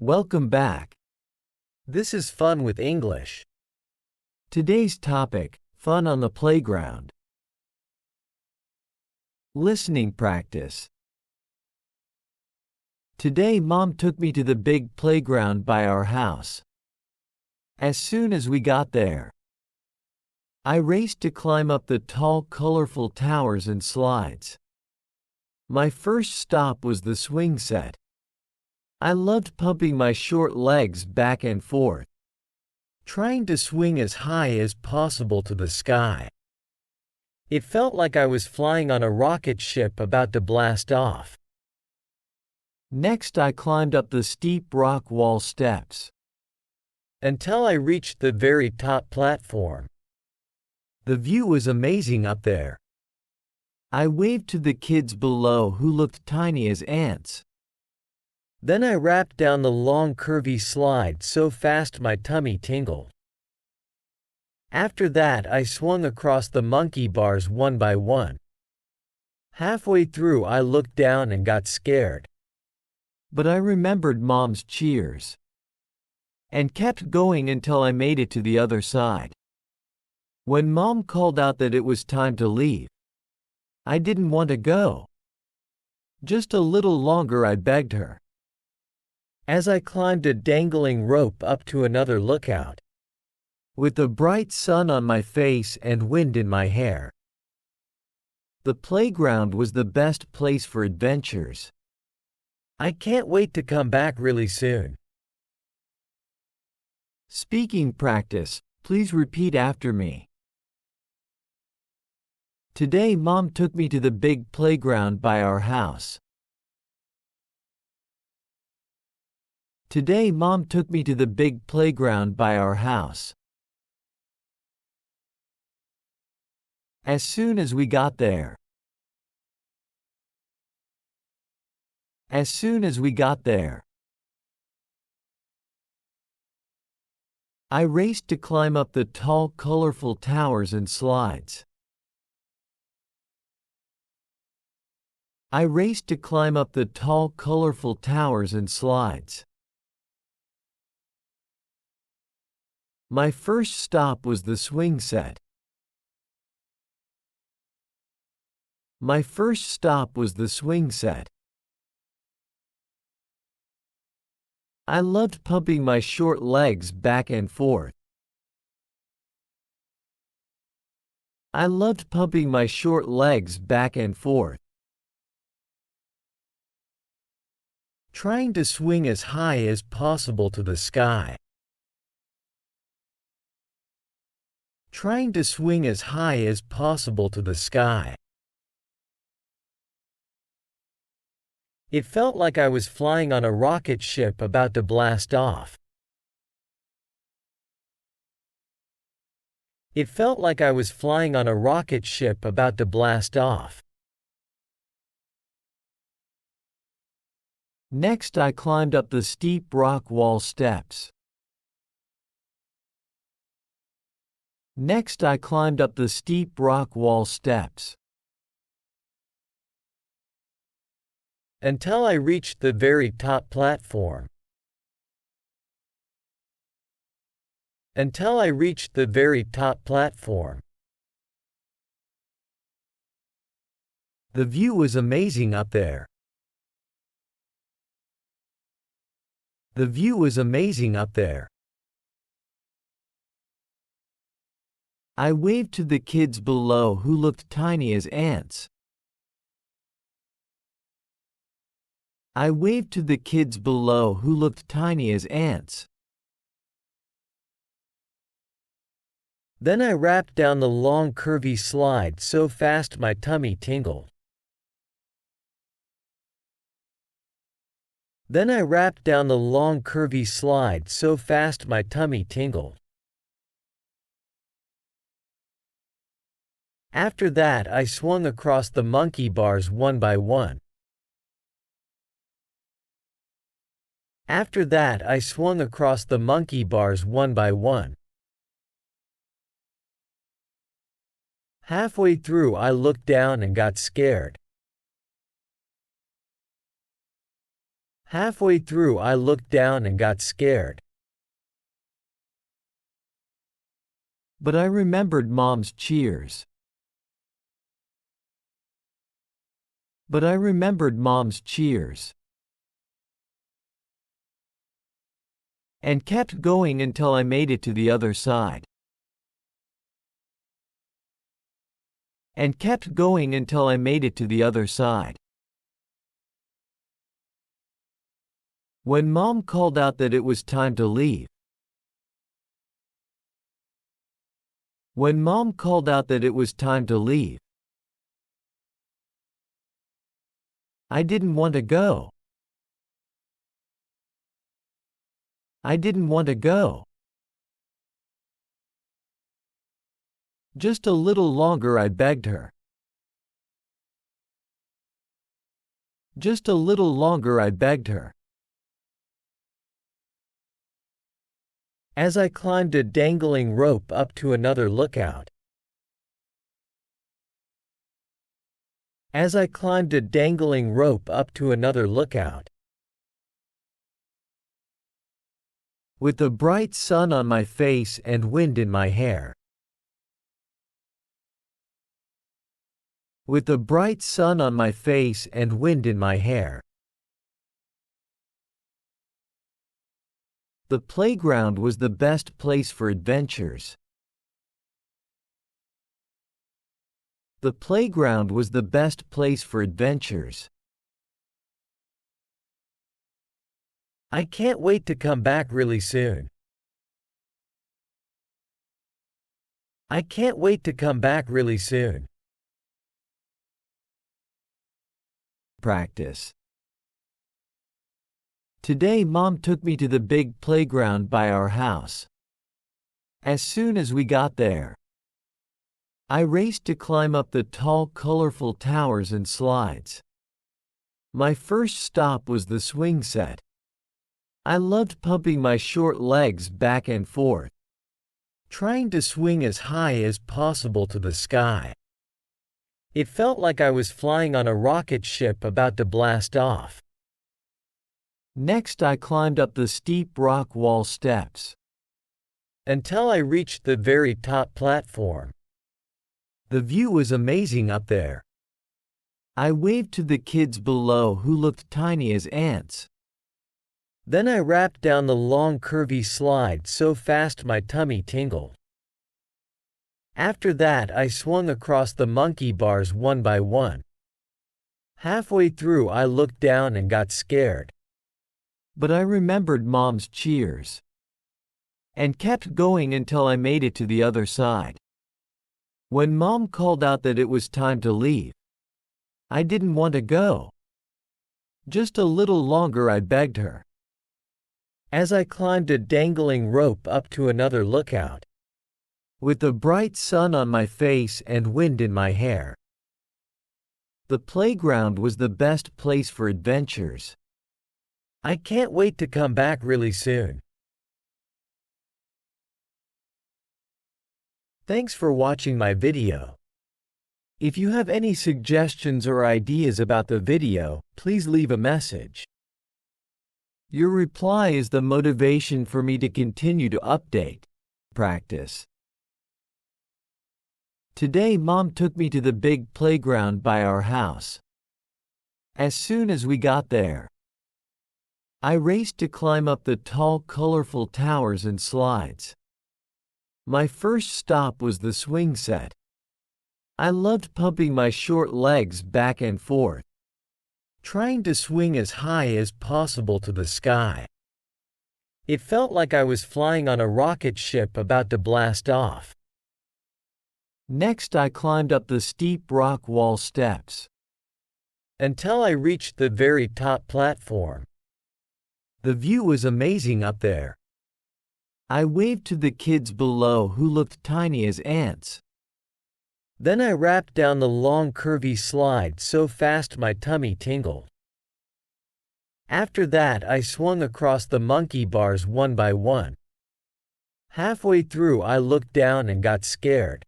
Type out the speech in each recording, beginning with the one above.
Welcome back. This is Fun with English. Today's topic, fun on the playground. Listening practice. Today Mom took me to the big playground by our house. As soon as we got there, I raced to climb up the tall, colorful towers and slides. My first stop was the swing set. I loved pumping my short legs back and forth, trying to swing as high as possible to the sky. It felt like I was flying on a rocket ship about to blast off. Next, I climbed up the steep rock wall steps until I reached the very top platform. The view was amazing up there. I waved to the kids below who looked tiny as ants. Then I rapped down the long curvy slide so fast my tummy tingled. After that I swung across the monkey bars one by one. Halfway through I looked down and got scared. But I remembered Mom's cheers and kept going until I made it to the other side. When Mom called out that it was time to leave, I didn't want to go. Just a little longer, I begged her, as I climbed a dangling rope up to another lookout, with the bright sun on my face and wind in my hair. The playground was the best place for adventures. I can't wait to come back really soon. Speaking practice, please repeat after me. Today Mom took me to the big playground by our house. Today Mom took me to the big playground by our house. As soon as we got there. As soon as we got there. I raced to climb up the tall, colorful towers and slides. I raced to climb up the tall, colorful towers and slides. My first stop was the swing set. My first stop was the swing set. I loved pumping my short legs back and forth. I loved pumping my short legs back and forth, trying to swing as high as possible to the sky. Trying to swing as high as possible to the sky. It felt like I was flying on a rocket ship about to blast off. It felt like I was flying on a rocket ship about to blast off. Next, I climbed up the steep rock wall steps. Next, I climbed up the steep rock wall steps until I reached the very top platform. Until I reached the very top platform. The view was amazing up there. The view was amazing up there. I waved to the kids below who looked tiny as ants. I waved to the kids below who looked tiny as ants. Then I rapped down the long curvy slide so fast my tummy tingled. Then I rapped down the long curvy slide so fast my tummy tingled. After that I swung across the monkey bars one by one. After that I swung across the monkey bars one by one. Halfway through I looked down and got scared. Halfway through, I looked down and got scared. But I remembered Mom's cheers. But I remembered Mom's cheers. And kept going until I made it to the other side. And kept going until I made it to the other side. When Mom called out that it was time to leave. When Mom called out that it was time to leave. I didn't want to go. I didn't want to go. Just a little longer, I begged her. Just a little longer, I begged her. As I climbed a dangling rope up to another lookout. As I climbed a dangling rope up to another lookout. With the bright sun on my face and wind in my hair. With the bright sun on my face and wind in my hair. The playground was the best place for adventures. The playground was the best place for adventures. I can't wait to come back really soon. I can't wait to come back really soon. Practice. Today Mom took me to the big playground by our house. As soon as we got there, I raced to climb up the tall, colorful towers and slides. My first stop was the swing set. I loved pumping my short legs back and forth, trying to swing as high as possible to the sky. It felt like I was flying on a rocket ship about to blast off. Next, I climbed up the steep rock wall steps until I reached the very top platform. The view was amazing up there. I waved to the kids below who looked tiny as ants. Then I rapped down the long curvy slide so fast my tummy tingled. After that, I swung across the monkey bars one by one. Halfway through, I looked down and got scared. But I remembered Mom's cheers. And kept going until I made it to the other side. When Mom called out that it was time to leave, I didn't want to go. Just a little longer, I begged her. As I climbed a dangling rope up to another lookout. With the bright sun on my face and wind in my hair. The playground was the best place for adventures. I can't wait to come back really soon. Thanks for watching my video. If you have any suggestions or ideas about the video, please leave a message. Your reply is the motivation for me to continue to update, practice. Today Mom took me to the big playground by our house. As soon as we got there, I raced to climb up the tall, colorful towers and slides. My first stop was the swing set. I loved pumping my short legs back and forth, trying to swing as high as possible to the sky. It felt like I was flying on a rocket ship about to blast off. Next, I climbed up the steep rock wall steps until I reached the very top platform. The view was amazing up there. I waved to the kids below who looked tiny as ants. Then I rapped down the long curvy slide so fast my tummy tingled. After that, I swung across the monkey bars one by one. Halfway through, I looked down and got scared.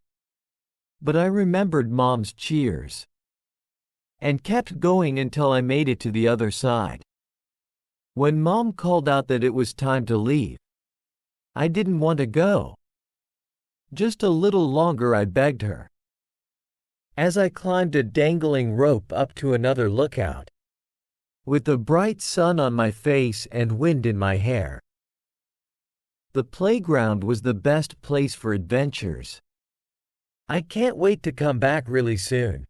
But I remembered Mom's cheers. And kept going until I made it to the other side. When Mom called out that it was time to leave, I didn't want to go. Just a little longer, I begged her. As I climbed a dangling rope up to another lookout, with the bright sun on my face and wind in my hair. The playground was the best place for adventures. I can't wait to come back really soon.